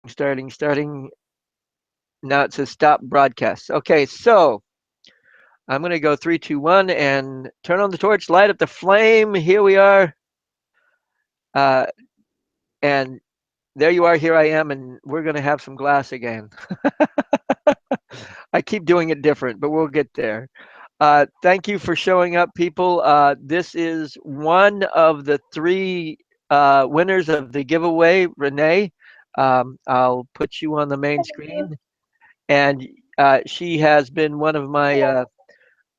Starting. Now it says stop broadcast. Okay, so I'm going to go 3, 2, 1 and turn on the torch, light up the flame. Here we are. Uh, and there you are. Here I am. And we're going to have some glass again. I keep doing it different, but we'll get there. Thank you for showing up, people. This is one of the three winners of the giveaway, Renee. I'll put you on the main screen. And she has been one of my,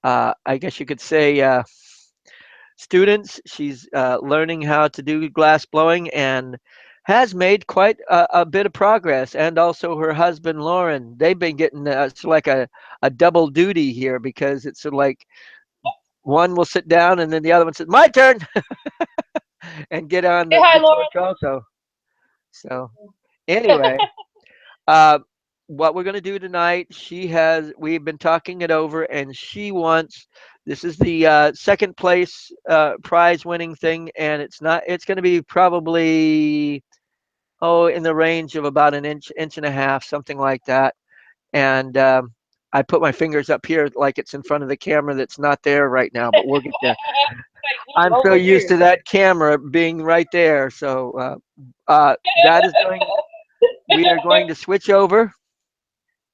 I guess you could say, students. She's learning how to do glass blowing and has made quite a bit of progress. And also her husband, Lauren. They've been getting it's like a double duty here because it's sort of like one will sit down and then the other one says, my turn, and get on Say hi, the Laura. torch also. So, anyway. Uh, what we're going to do tonight, we've been talking it over, and she wants, this is the second place prize winning thing, and it's going to be probably, in the range of about an inch and a half, something like that. And I put my fingers up here like it's in front of the camera that's not there right now, but we'll get there. Like, I'm so over used here. to that camera being right there. So that is going, we are going to switch over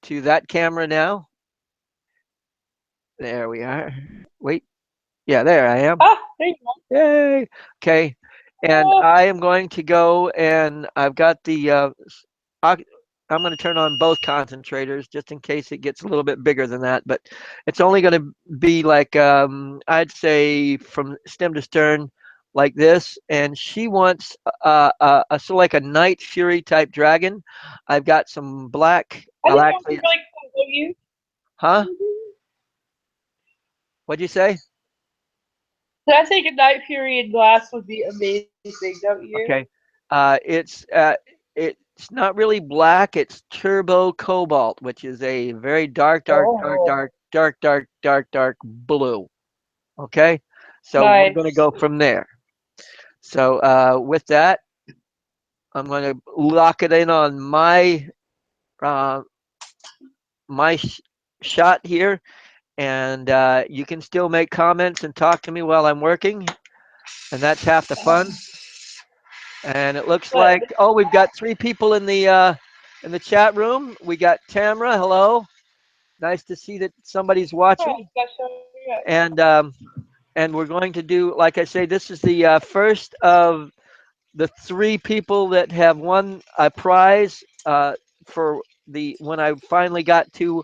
to that camera now. There we are. Wait. Yeah, there I am. Ah, there you Yay. Okay. And go. I am going to go and I've got the oc- I'm going to turn on both concentrators just in case it gets a little bit bigger than that, but it's only going to be like I'd say from stem to stern like this, and she wants a sort of like a night fury type dragon. I've got some black, I well think that would actually be it's, really cool, don't you? huh? What'd you say? So I think a night period glass would be amazing, don't you? Okay. It's not really black. It's turbo cobalt, which is a very Oh, dark blue. Okay. So we're going to nice. go from there. So with that, I'm going to lock it in on uh, my shot here, and you can still make comments and talk to me while I'm working, and that's half the fun. And it looks But like, oh, we've got three people in the chat room. We got Tamara. Hello. Nice to see that somebody's oh, watching. that's so good. And and we're going to do, like I say, this is the first of the three people that have won a prize for the when I finally got to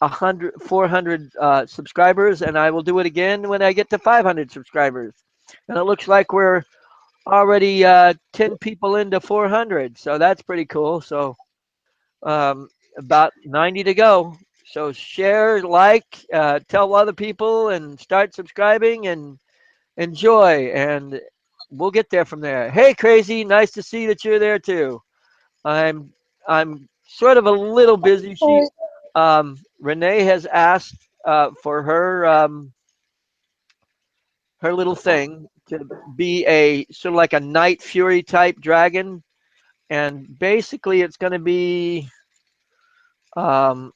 400 subscribers, and I will do it again when I get to 500 subscribers. And it looks like we're already 10 people into 400, so that's pretty cool. So about 90 to go. So share, like, tell other people, and start subscribing and enjoy, and we'll get there from there. Hey, Crazy, nice to see that you're there too. I'm I'm sort of a little busy. Renee has asked for her little thing to be a sort of like a night fury type dragon, and basically it's going to be um,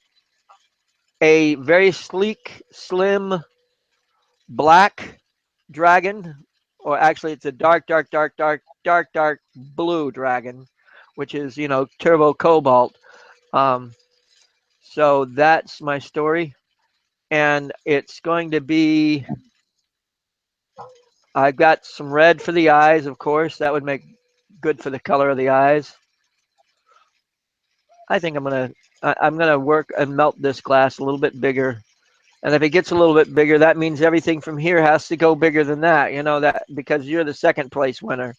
a very sleek, slim, black dragon, or actually it's a dark blue dragon, which is turbo cobalt. Um, so that's my story, and it's going to be. I've got some red for the eyes, of course. That would make good for the color of the eyes. I think I'm gonna work and melt this glass a little bit bigger. And if it gets a little bit bigger, that means everything from here has to go bigger than that. You know that because you're the second place winner.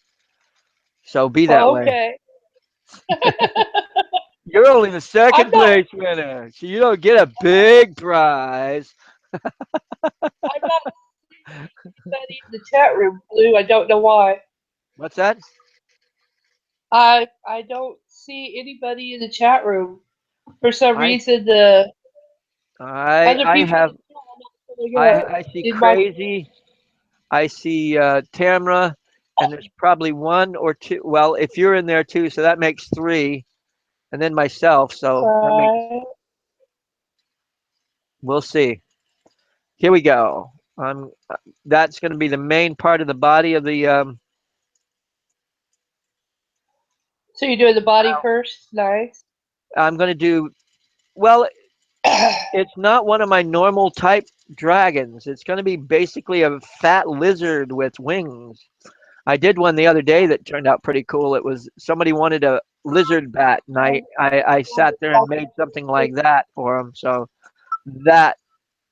So be that Oh, way. okay. You're only the I'm second not. place winner, so you don't get a big prize. I'm not seeing anybody in the chat room, Blue. I don't know why. What's that? I don't see anybody in the chat room. For some I reason, the other I people in have the chat are not coming up I see in my. Crazy. I see Tamra, and there's probably one or two. Well, if you're in there too, so that makes three. and then myself. So that makes, Right. we'll see. Here we go. That's going to be the main part of the body of the. So you're doing the body first? Nice. I'm going to do well. It's not one of my normal type dragons. It's going to be basically a fat lizard with wings. I did one the other day that turned out pretty cool. It was somebody wanted a lizard bat, and I sat there and made something like that for them. So that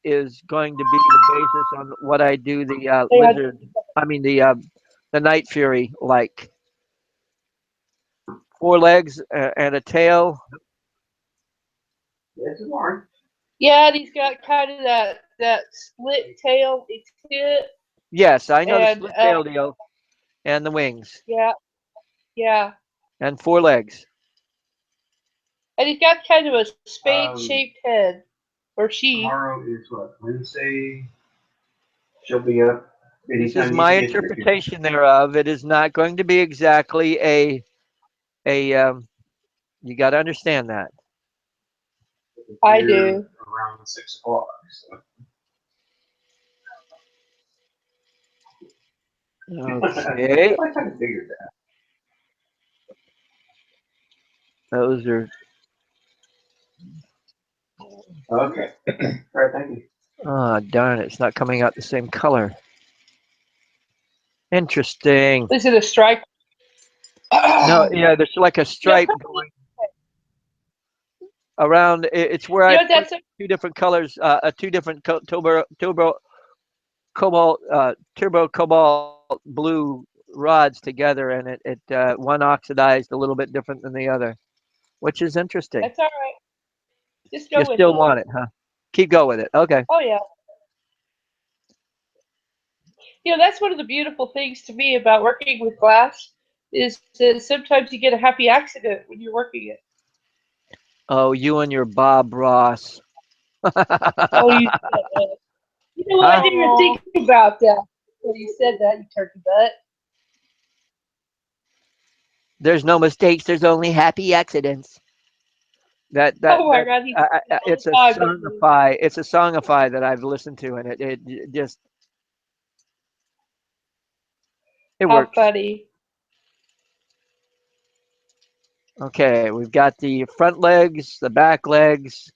is going to be the basis on what I do the Yeah, lizard. I mean the night fury, like 4 legs and a tail. yeah, and he's got kind of that split tail tip, Yes, I know the and split tail deal and the wings yeah, yeah, and 4 legs. and he's got kind of a spade-shaped head, or she. Tomorrow is what? Wednesday? She'll be up This is anytime you my can get here. interpretation thereof. It is not going to be exactly a. You got to understand that. I Here do. around 6 o'clock. So. Okay, I kind of figured that. those are. Okay. All right, thank you. Oh, darn it! It's not coming out the same color. Interesting. Is it a stripe? No, yeah, there's like a You know, stripe going around. It's where you I know put that's a, two different colors, two different turbo cobalt blue rods together, and it one oxidized a little bit different than the other, which is interesting. that's all right. Just You go with still it. want it, huh? Keep going with it. Okay. Oh yeah. You know, that's one of the beautiful things to me about working with glass is that sometimes you get a happy accident when you're working it. Oh, you and your Bob Ross. Oh, you know what? I didn't even Oh, think about that when you said that, you turkey butt. there's no mistakes. There's only happy accidents. That that Oh my that God, he said that all it's the a time, doesn't he? songify. It's a songify that I've listened to, and it just it How works. funny. Okay, we've got the front legs, the back legs.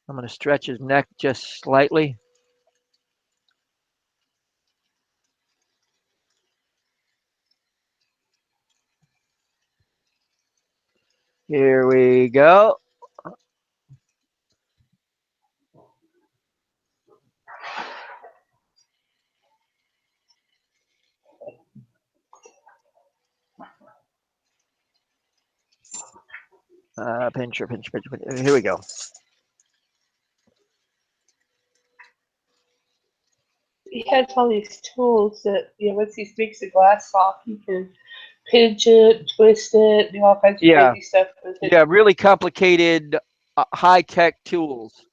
I'm going to stretch his neck just slightly. Here we go. Pincher, pincher, pincher, pincher. Here we go. He has all these tools that, you know, once he makes the glass soft, he can pinch it, twist it, do all kinds of Yeah, crazy stuff with it. yeah, really complicated, high tech tools.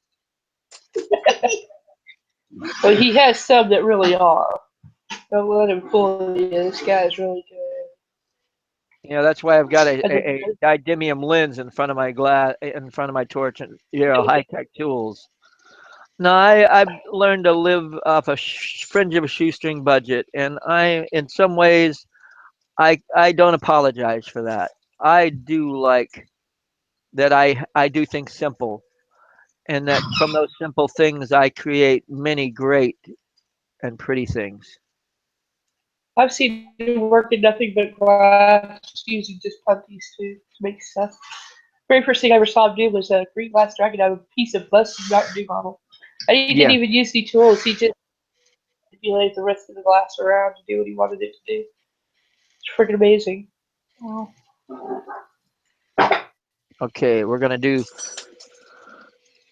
But he has some that really are. Don't let him fool you. This guy is really good. You know, that's why I've got And a didymium lens in front of my glass, in front of my torch, and high tech tools. No, I've learned to live off a fringe of a shoestring budget, and in some ways, I don't apologize for that. I do like that. I do things simple, and that from those simple things, I create many great and pretty things. I've seen him work in nothing but glass using just putties to make stuff. Very first thing I ever saw him do was a green glass dragon out of a piece of busted Mountain Dew bottle. And he didn't Yeah. even use any tools. He just manipulated the rest of the glass around to do what he wanted it to do. It's freaking amazing. Oh. Okay, we're gonna do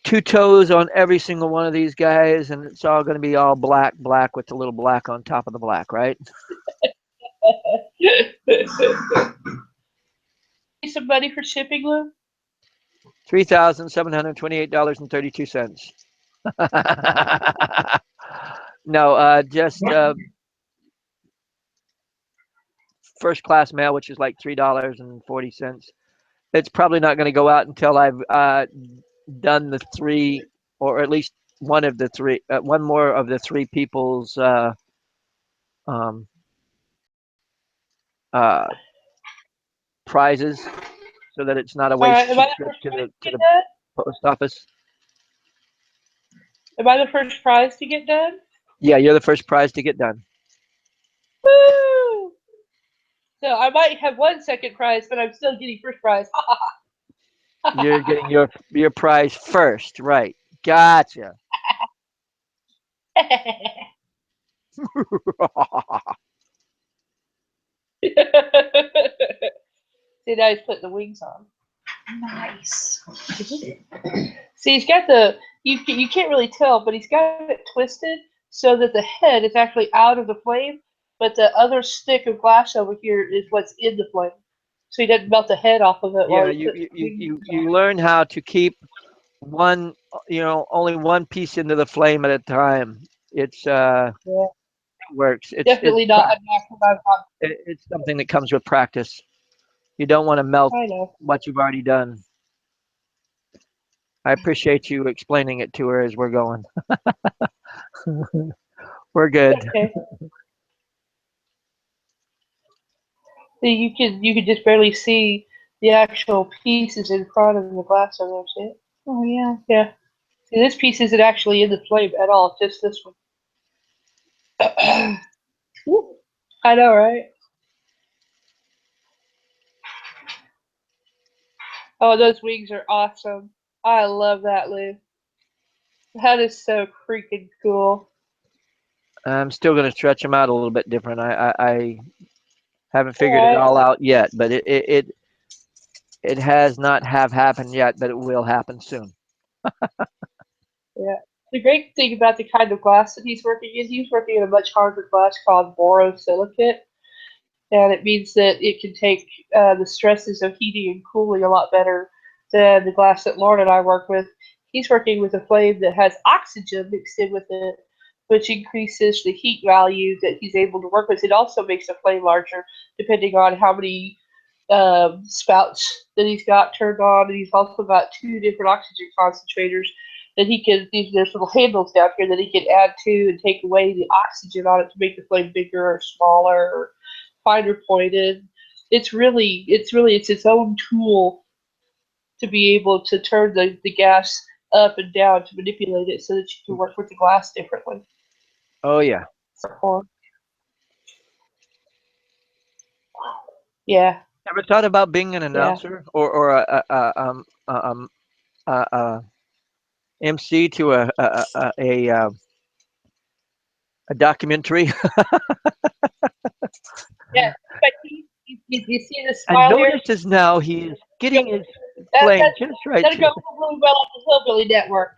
2 toes on every single one of these guys, and it's all gonna be all black, black with the little black on top of the black, right? Some money for shipping, Lou? $3,728.32. No, just first class mail, which is like $3.40. It's probably not going to go out until I've done the three, or at least one of the three, one more of the three people's um, uh, prizes, so that it's not a All right. Am I wasted the trip first to prize the to get to the done? post office. Am I the first prize to get done? Yeah, you're the first prize to get done. Woo! So I might have one second prize, but I'm still getting first prize. You're getting your prize first, right? Gotcha. See, now he's putting the wings on. Nice. See, he's got the you can't really tell, but he's got it twisted so that the head is actually out of the flame, but the other stick of glass over here is what's in the flame. So he doesn't melt the head off of it while Yeah, he puts the wings on. you learn how to keep one, only one piece into the flame at a time. It's Yeah, it works. definitely not a natural. It's something that comes with practice. You don't want to melt I know. what you've already done. I appreciate you explaining it to her as we're going. We're good. Okay. See, you can just barely see the actual pieces in front of the glass over there. See it? Oh yeah. Yeah. See, this piece isn't actually in the flame at all. Just this one. Woo. I know, right? Oh, those wings are awesome. I love that, Lou. That is so freaking cool. I'm still going to stretch them out a little bit different. I haven't All figured it right. all out yet, but it has not have happened yet, but it will happen soon. Yeah. The great thing about the kind of glass that he's working in a much harder glass called borosilicate, and it means that it can take the stresses of heating and cooling a lot better than the glass that Lauren and I work with. He's working with a flame that has oxygen mixed in with it, which increases the heat value that he's able to work with. It also makes the flame larger, depending on how many spouts that he's got turned on, and he's also got two different oxygen concentrators that he can. There's little handles down here that he can add to and take away the oxygen on it to make the flame bigger or smaller or finer pointed. It's its own tool to be able to turn the gas up and down to manipulate it so that you can work with the glass differently. Oh yeah. Yeah, Ever thought about being an yeah. announcer or MC to a documentary? Yeah, but you see the And smile here? notice as now he is getting his That, flame that, just right that'll to go really well on the Hillbilly Network.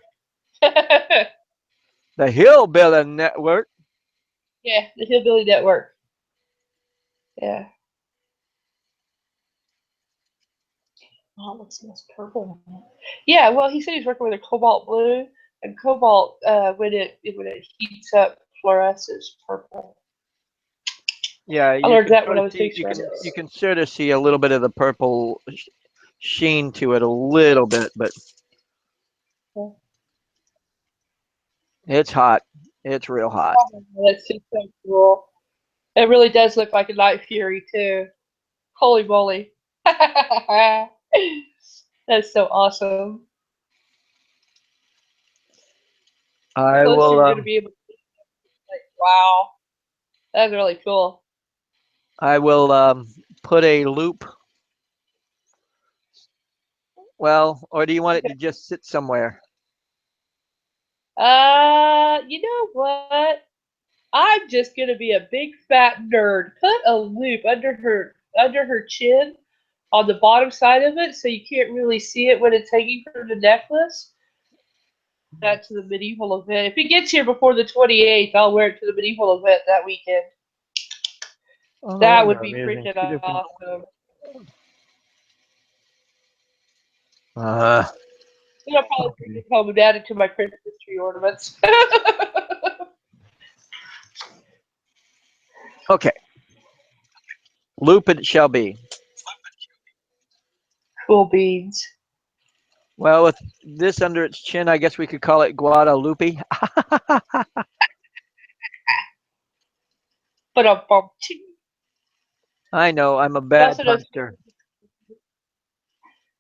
the Hillbilly Network. Yeah, the Hillbilly Network. Yeah. Oh, it looks nice purple on it. Yeah, well, he said he's working with a cobalt blue, and cobalt, when it heats up, fluoresces purple. Yeah, I you learned can that sort when I of was see doing you can sort of see a little bit of the purple sheen to it a little bit, but it's hot. It's real hot. That's just so cool. It really does look like a Night Fury too. Holy moly! That's so awesome. I Close will you're gonna be able to see, like, wow, that's really cool. put a loop. Well, or do you want it to just sit somewhere? You know what? I'm just gonna be a big fat nerd. Put a loop under her chin on the bottom side of it so you can't really see it when it's hanging from the necklace. That's the medieval event. If it gets here before the 28th, I'll wear it to the medieval event that weekend. Oh, That would no, I'm be using freaking two different. awesome. Uh, I'll probably bring it home and add it to my Christmas tree ornaments. okay. Loop it shall be. Cool beans. Well, with this under its chin, I guess we could call it Guadalupe. But a bump. I know, I'm a It bad also does punster.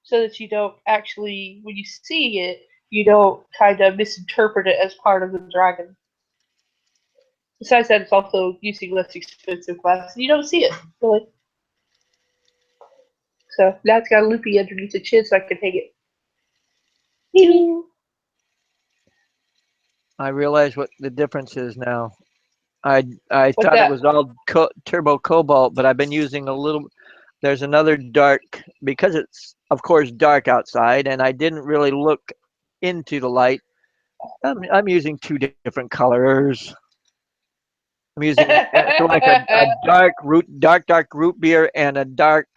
so that you don't actually, when you see it, you don't kind of misinterpret it as part of the dragon. Besides that, it's also using less expensive glass. You don't see it, really. So now it's got a loopy underneath the chin so I can hang it. I realize what the difference is now. I What's thought it that? was all turbo cobalt, but I've been using a little. There's another dark because it's of course dark outside, and I didn't really look into the light. I'm using two different colors. I'm using so like a dark root beer and a dark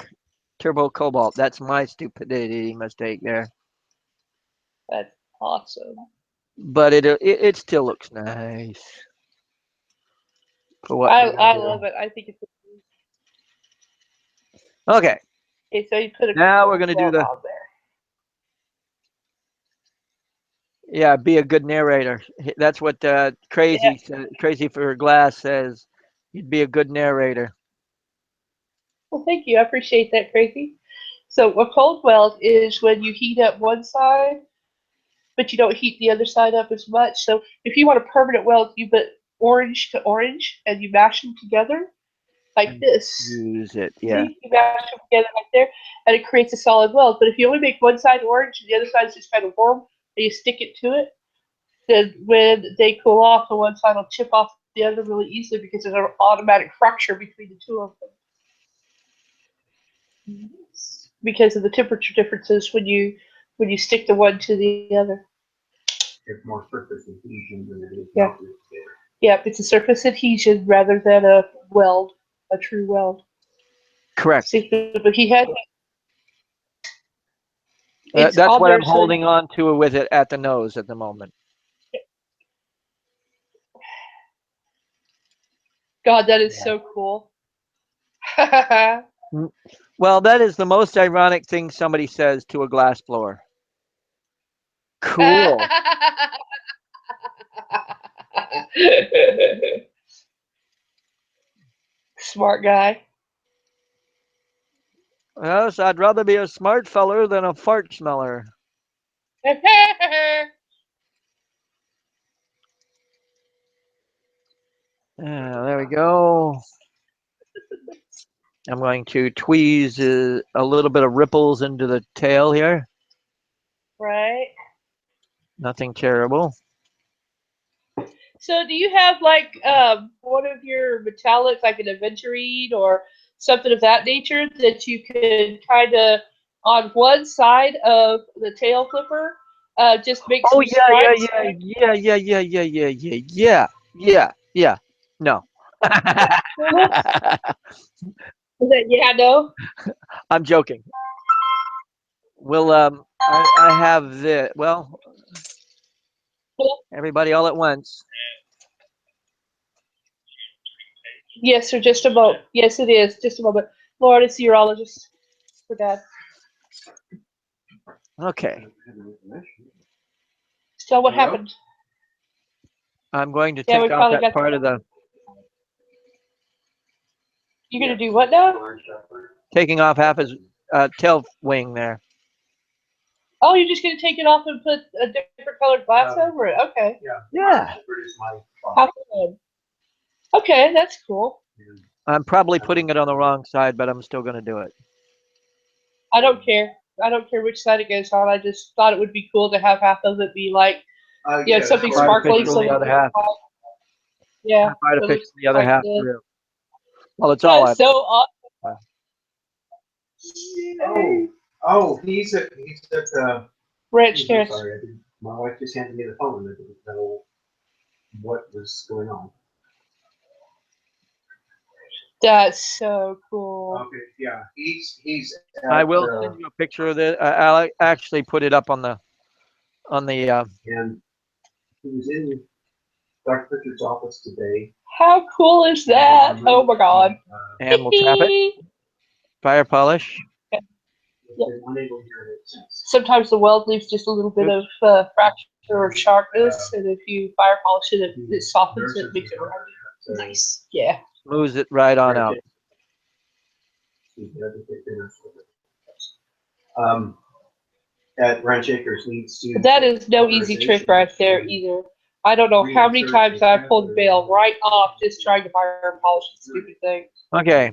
turbo cobalt. That's my stupidity mistake there. That's awesome. But it still looks nice for what we're I gonna do. love it. I think it's Okay, okay. So you put a now we're cool gonna do weld the on there. yeah. Be a good narrator. That's what Yeah. Crazy for Glass says. You'd be a good narrator. Well, thank you. I appreciate that, Crazy. So a cold weld is when you heat up one side, but you don't heat the other side up as much. So if you want a permanent weld, you put orange to orange and you mash them together like this. Use it, yeah. See? You mash them together like there, and it creates a solid weld. But if you only make one side orange and the other side is just kind of warm, and you stick it to it, then when they cool off, the one side will chip off the other really easily because there's an automatic fracture between the two of them because of the temperature differences when you stick the one to the other. It's more surface adhesion than it is Yeah. melted together. Yep, it's a surface adhesion rather than a weld, a true weld. Correct. See, but he had it's That's on what there I'm so holding on to with it at the nose at the moment. God, that is so cool. Well, that is the most ironic thing somebody says to a glass blower. Cool. Smart guy. Yes, I'd rather be a smart feller than a fart smeller. There we go. I'm going to tweeze a little bit of ripples into the tail here. Right. Nothing terrible. So, do you have like one of your metallics, like an aventurine or something of that nature, that you could kind of on one side of the tail flipper, just make Oh some stripes? yeah. No. Yeah, no. I'm joking. Well, I have the well, everybody all at once. Yes, sir. Just a moment. Yes, it is. Just a moment. Lord, it's the urologist for Dad. Okay. Tell what Hello? happened. I'm going to Yeah, we take off probably that got. part of the You're gonna do what now? taking off half his tail wing there. Oh, you're just gonna take it off and put a different colored glass over it. Okay. Yeah. How fun. Okay, that's cool. I'm probably putting it on the wrong side, but I'm still going to do it. I don't care. I don't care which side it goes on. I just thought it would be cool to have half of it be like, something sparkly. Artificial, the other half. Yeah, Half it artificial, looks the other like half this. real. Well, it's all That's so awesome. Oh, he's at Ranch Terrace. sorry, my wife just handed me the phone and I didn't know what was going on. That's so cool. Okay, yeah, he's. I will send you a picture of it. I'll actually put it up on the And he was in Dr. Pritchard's office today. How cool is that? Oh my God. and we'll tap it. Fire polish. There's one angle here that's Sometimes the weld leaves just a little bit of fracture or sharpness, and if you fire polish it, it softens it, makes it rounded. Nice. Yeah. Smooths it right on out. Um, at Ranch Acres leads to. But that is no easy trick right there either. I don't know how many times I pulled the bail right off just trying to fire polish the stupid thing. Okay.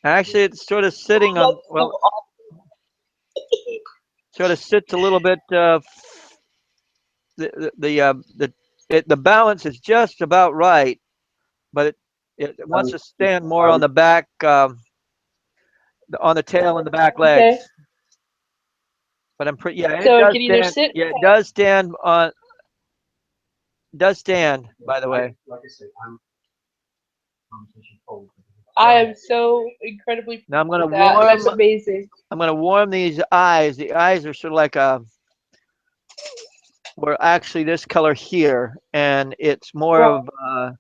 Actually, it's sort of sitting on, well, sort of sits a little bit, the balance is just about right, but it wants to stand more on the back, on the tail and the back Okay. legs. But I'm pretty, yeah, it So it does can either stand, sit. yeah, it does stand on, does stand, by the way. Like I said, I'm. I am so incredibly Now I'm pleased gonna with that. That's warm, amazing. I'm gonna warm these eyes. The eyes are sort of like we're actually this color here, and it's more Right. of,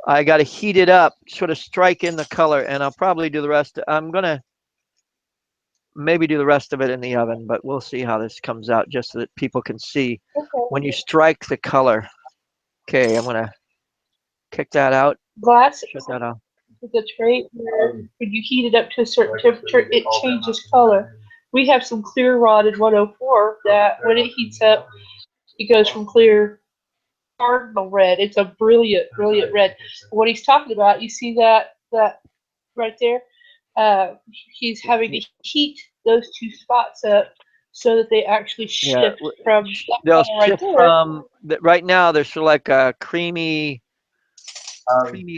I got to heat it up, sort of strike in the color, and I'll probably do the rest. I'm gonna maybe do the rest of it in the oven, but we'll see how this comes out, just so that people can see Okay. when you strike the color. Okay, I'm gonna kick that out, Glass shut that off. is a trait where when you heat it up to a certain temperature, it changes color. We have some clear rod in 104 that when it heats up, it goes from clear cardinal red. It's a brilliant, brilliant red. What he's talking about, you see that right there? He's having to heat those two spots up so that they actually Yeah, shift from that they'll color right shift there. from right now. They're sort of like a creamy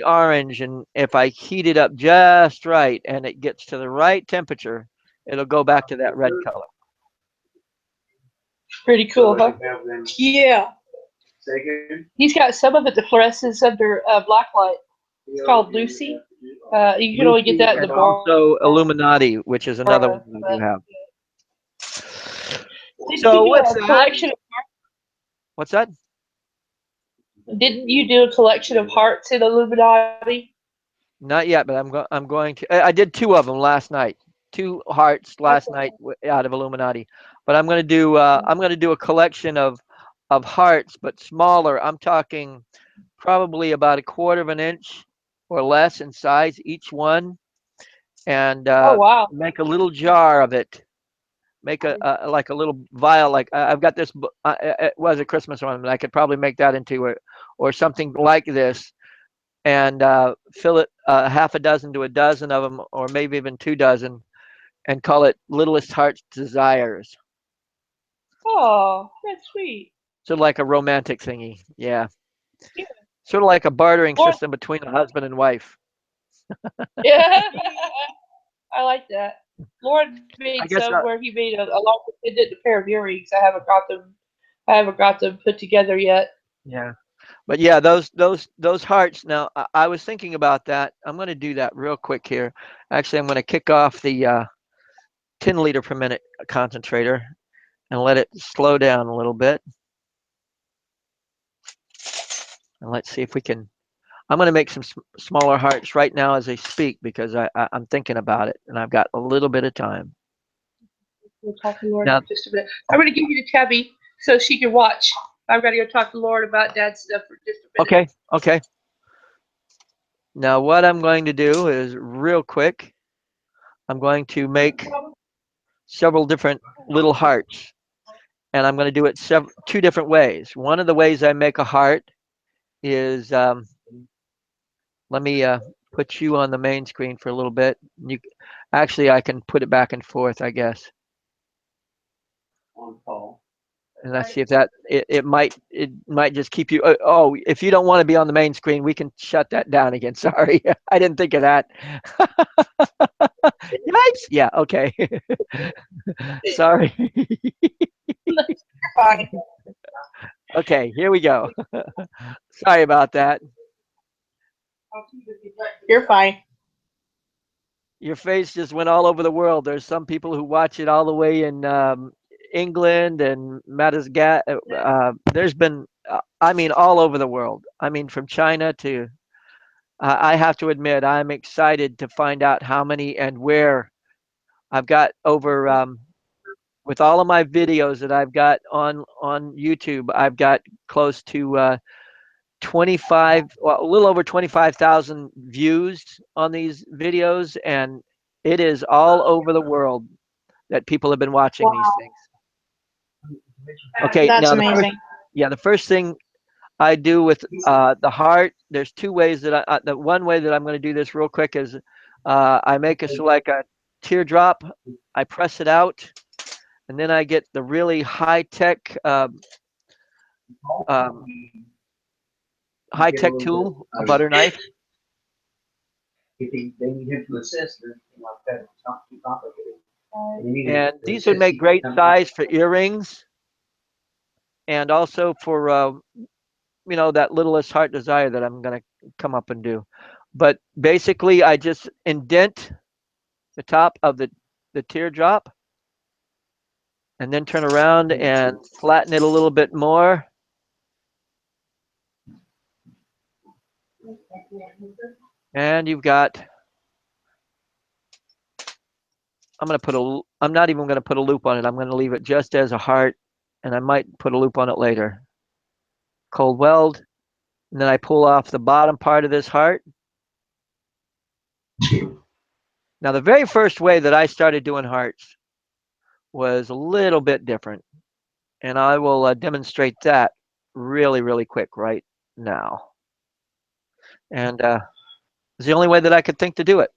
orange, and if I heat it up just right and it gets to the right temperature, it'll go back to that red color. Pretty cool, huh? Yeah. He's got some of it that fluoresces under black light. It's called Lucy. You can only get that in the And bar. also Illuminati, which is another one that I do have. So what's that? Collection? What's that? Didn't you do a collection of hearts in Illuminati? Not yet, but I'm going to. I did two of them last night. Two hearts last night out of Illuminati. But I'm going to do a collection of hearts, but smaller. I'm talking probably about a quarter of an inch or less in size each one, and Oh wow! make a little jar of it. Make like a little vial. Like I've got this. It was a Christmas ornament. I could probably make that into or something like this, and fill it half a dozen to a dozen of them, or maybe even 2 dozen, and call it Littlest Heart's Desires. Oh, that's sweet. Sort of like a romantic thingy. Yeah. Yeah. Sort of like a bartering Lord, system between a husband and wife. yeah. I like that. Lauren I made guess some where he made a large pendant, a pair of earrings. I haven't got them. I haven't got them put together yet. yeah. But yeah, those hearts. Now I was thinking about that. I'm going to do that real quick here. Actually, I'm going to kick off the 10 liter per minute concentrator and let it slow down a little bit. And let's see if we can. I'm going to make some smaller hearts right now as I speak, because I'm thinking about it and I've got a little bit of time. We'll talk to Lauren Now, in just a minute. I'm going to give you to Tabby so she can watch. I've got to go talk to Lauren about Dad's stuff for just a minute. okay. Now what I'm going to do is real quick, I'm going to make several different little hearts, and I'm going to do it 2 different ways. One of the ways I make a heart is, let me put you on the main screen for a little bit. Actually, I can put it back and forth, I guess. On call. And let's see if that it might just keep you. Oh, if you don't want to be on the main screen, we can shut that down again. Sorry, I didn't think of that. Yikes! Yeah, okay. Sorry. Fine. Okay, here we go. Sorry about that. You're fine. Your face just went all over the world. There's some people who watch it all the way in England and Madagascar. There's been, I mean, all over the world. I mean, from China to I have to admit, I'm excited to find out how many and where. I've got over with all of my videos that I've got on YouTube. I've got close to 25, well, a little over 25,000 views on these videos, and it is all over the world that people have been watching these Wow. things. Okay, That's now amazing. the first thing I do with the heart, there's two ways that the one way that I'm going to do this real quick is I make a like a teardrop, I press it out, and then I get the really um, high Get a tech little bit, tool, a butter knife, if they need him to assist or anything like that, it's not too complicated. And you need and to these would assist, make he can great come in. size for earrings and also for that littlest heart desire that I'm going to come up and do. But basically, I just indent the top of the teardrop and then turn around and flatten it a little bit more. And you've got, I'm not even going to put a loop on it. I'm going to leave it just as a heart, and I might put a loop on it later. Cold weld, and then I pull off the bottom part of this heart. Now, the very first way that I started doing hearts was a little bit different, and I will demonstrate that really, really quick right now. And it's the only way that I could think to do it.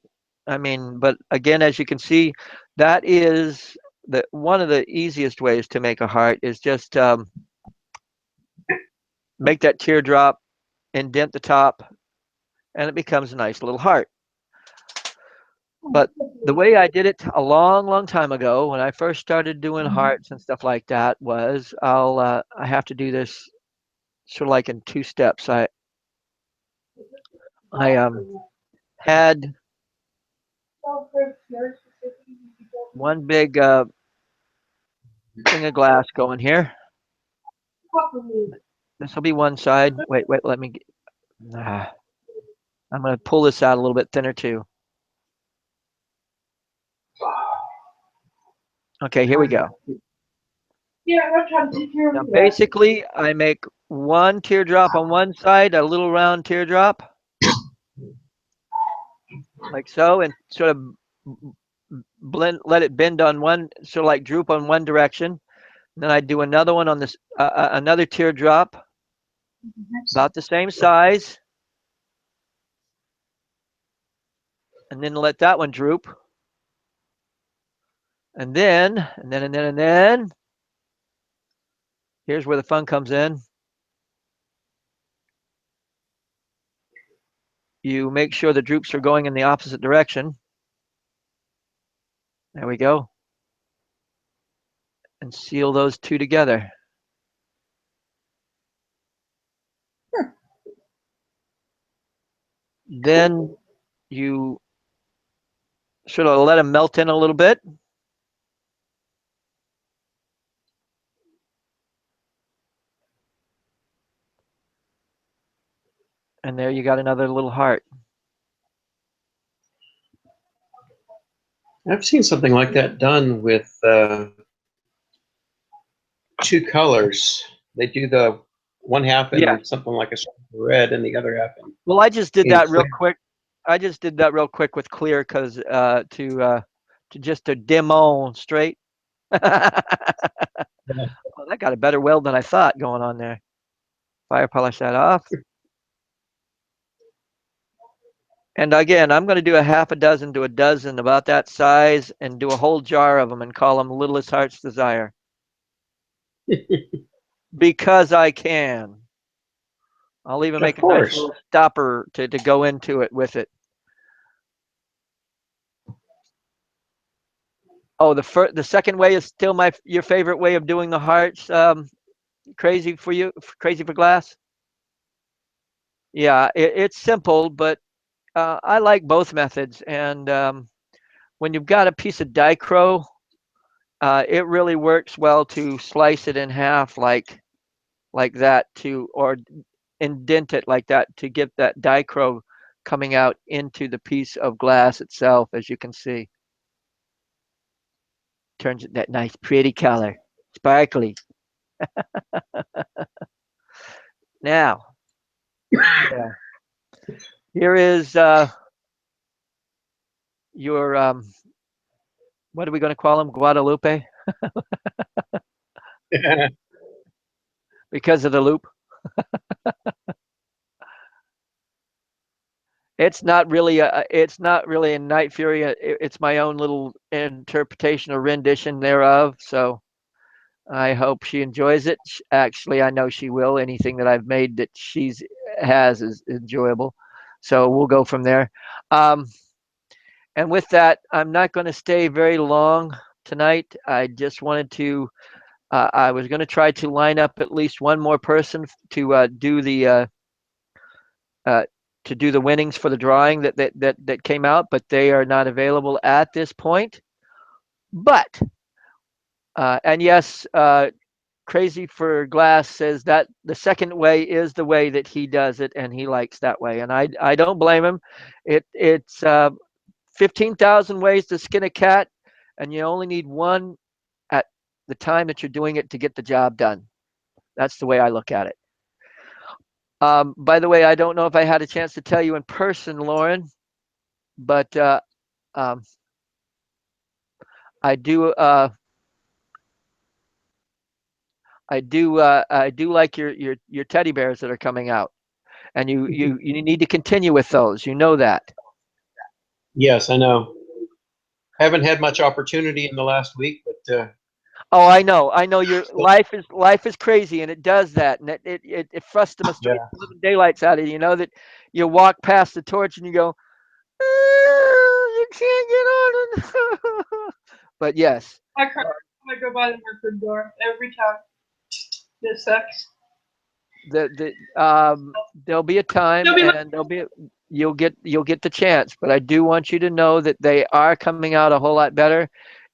I mean, but again, as you can see, that is the one of the easiest ways to make a heart is just make that teardrop, indent the top, and it becomes a nice little heart. But the way I did it a long, long time ago, when I first started doing hearts and stuff like that, was I have to do this sort of like in two steps. I had one big thing of glass going here. This will be one side. Wait, let me. Ah, I'm going to pull this out a little bit thinner too. Okay, here we go. Yeah, I'm trying to take care Now, of that. basically, I make one teardrop on one side, a little round teardrop, like so, and sort of let it bend on one, sort of like droop on one direction. And then I do another one on this, another teardrop, about the same size, and then let that one droop. And then, here's where the fun comes in. You make sure the droops are going in the opposite direction. There we go. And seal those two together. Then you sort of let them melt in a little bit. And there you got another little heart. I've seen something like that done with two colors. They do the one half Yeah. in something like a red and the other half Well, I just did in that real clear. quick. I just did that real quick with clear because to just to dim on straight. Well, that got a better weld than I thought going on there. Fire polish that off. And again, I'm going to do a half a dozen to a dozen about that size and do a whole jar of them and call them Littlest Heart's Desire. Because I can. I'll even Of make a nice course. little stopper to go into it with it. Oh, the second way is still your favorite way of doing the hearts. Crazy for you? Crazy for glass? Yeah, it's simple, but I like both methods. And when you've got a piece of dichro, it really works well to slice it in half like that or indent it like that to give that dichro coming out into the piece of glass itself, as you can see. Turns it that nice, pretty color, sparkly. Now, yeah, here is your what are we going to call him? Guadalupe, because of the loop. It's not really a Night Fury. It's my own little interpretation or rendition thereof. So I hope she enjoys it. Actually, I know she will. Anything that I've made that she's has is enjoyable. So we'll go from there. Um, and with that, I'm not going to stay very long tonight. I just wanted to. I was going to try to line up at least one more person uh, to do the winnings for the drawing that came out, but they are not available at this point. But and yes, Crazy for Glass says that the second way is the way that he does it, and he likes that way, and I don't blame him. It's 15,000 ways to skin a cat, and you only need one at the time that you're doing it to get the job done. That's the way I look at it. By the way, I don't know if I had a chance to tell you in person, Lauren, but um, I do. I do like your teddy bears that are coming out, and you need to continue with those. You know that. Yes, I know. Haven't had much opportunity in the last week, but Oh, I know. I know your still, life is crazy, and it does that, and it frustrates the yeah. living daylights out of you. You know that you walk past the torch and you go, you can't get on it. But yes, I cry when I go by the bathroom door every time. This sucks. there'll be a time, You'll be like, and you'll get the chance. But I do want you to know that they are coming out a whole lot better,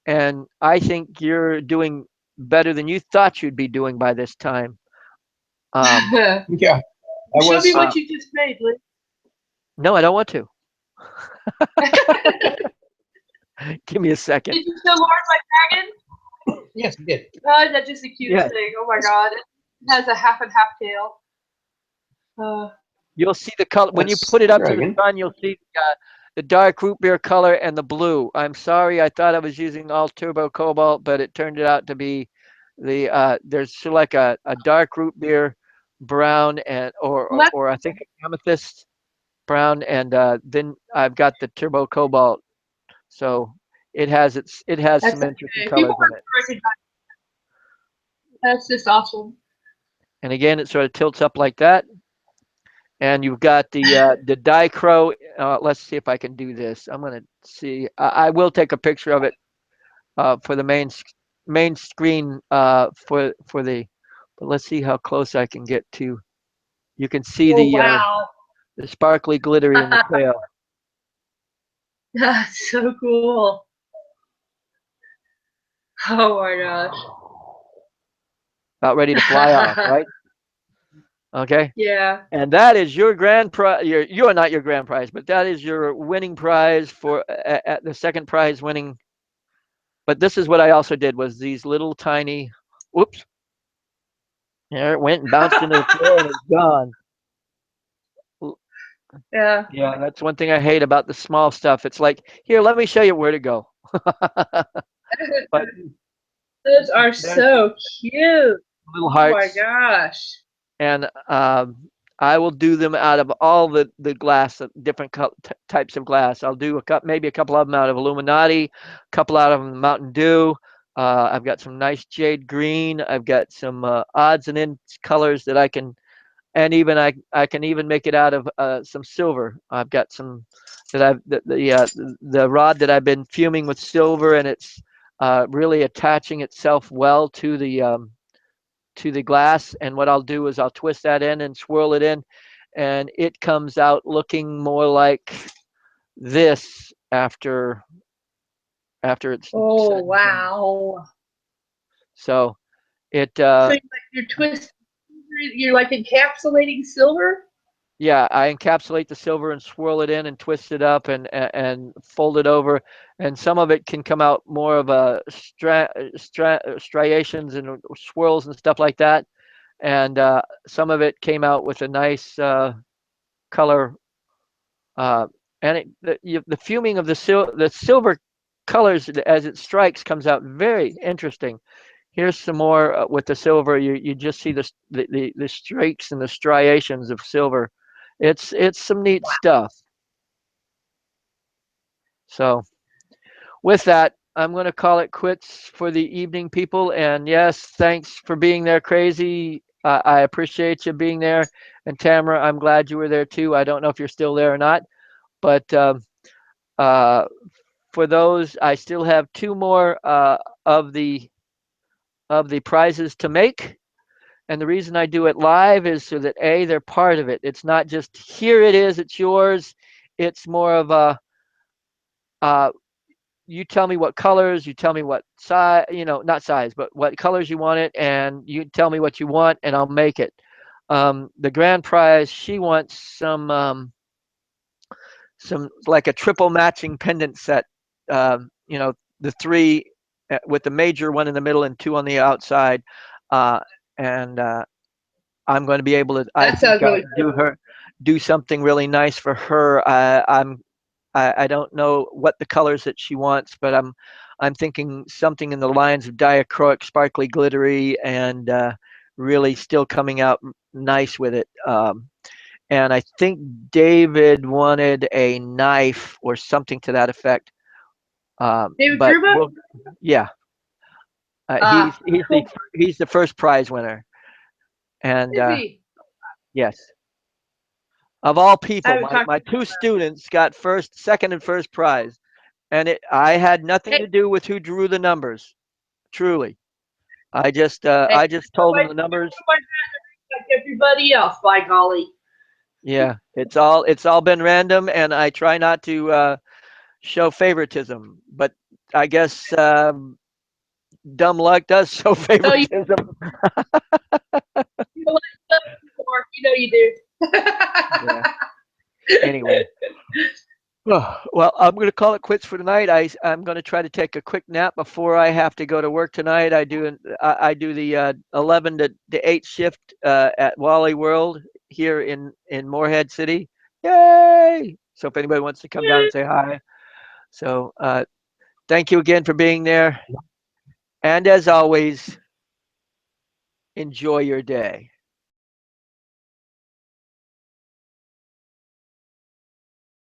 and I think you're doing better than you thought you'd be doing by this time. Um, Yeah, I show me was. uh, what you just made, Liz. no, I don't want to. Give me a second. Did you show Lord my dragon? Yes, you did. Oh, that's just the cutest Yeah, thing. Oh my god. It has a half and half tail. you'll see the color when you That's put it the up to the dragon. sun. You'll see the dark root beer color and the blue. I'm sorry, I thought I was using all turbo cobalt, but it turned it out to be there's sort of like a dark root beer brown and Well, that's, or I think amethyst brown, and then I've got the turbo cobalt. So it has that's some interesting okay. colors People in have it. to recognize that's just awesome. And again, it sort of tilts up like that. And you've got the dichro. Let's see if I can do this. I'm gonna see. I will take a picture of it for the main screen for the. But let's see how close I can get to. You can see Oh wow. the sparkly glittery in the tail. That's so cool. Oh my About ready to fly off, gosh. right? Okay. Yeah. And that is your grand prize. You're not your grand prize, but that is your winning prize for at the second prize winning. But this is what I also did was these little tiny. Whoops! There it went and bounced into the floor and it's gone. Yeah. Yeah, that's one thing I hate about the small stuff. It's like, here, let me show you where to go. But Those are there's so cute. little Oh my hearts, gosh. and I will do them out of all the glass, different types of glass. I'll do maybe a couple of them out of Illuminati, a couple out of Mountain Dew. I've got some nice jade green. I've got some odds and ends colors that I can, and even I can even make it out of some silver. I've got some that I've the rod that I've been fuming with silver, and it's really attaching itself well to the glass. And what I'll do is I'll twist that in and swirl it in, and it comes out looking more like this after it's Oh said and done. wow. So it So you're like you're twisting, you're like encapsulating silver? Yeah, I encapsulate the silver and swirl it in and twist it up and fold it over, and some of it can come out more of a striations and swirls and stuff like that, and some of it came out with a nice color, uh, and the fuming of the silver colors as it strikes comes out very interesting. Here's some more with the silver. You just see the streaks and the striations of silver. It's some neat stuff. So with that, I'm going to call it quits for the evening, people. And yes, thanks for being there, Crazy. I appreciate you being there. And Tamara, I'm glad you were there too. I don't know if you're still there or not, but uh, for those, I still have two more of the prizes to make. And the reason I do it live is so that A, they're part of it. It's not just here it is, it's yours. It's more of a uh, you tell me what colors, you tell me what size, not size, but what colors you want it, and you tell me what you want, and I'll make it. The grand prize, she wants some like a triple matching pendant set. The three with the major one in the middle and two on the outside, uh, and I'm going to be able to. I That think sounds really cool. do something really nice for her. I don't know what the colors that she wants, but I'm thinking something in the lines of diachroic, sparkly, glittery, and really still coming out nice with it. And I think David wanted a knife or something to that effect. David But Kruba? yeah, Ah, cool. he's the first prize winner, and Libby. yes. Of all I people, haven't talked my to two students got first, second, and first prize, and I had nothing Hey, to do with who drew the numbers. Truly, hey, I just told them the numbers. like everybody else, by golly. Yeah, it's all been random, and I try not to show favoritism. But I guess dumb luck does show No, you, favoritism. you know what? You know you do. Yeah. Anyway. Oh, well, I'm going to call it quits for tonight. I'm going to try to take a quick nap before I have to go to work tonight. I do the 11 to 8 shift at Wally World here in Morehead City. Yay! So if anybody wants to come down and say hi. So thank you again for being there. And as always, enjoy your day.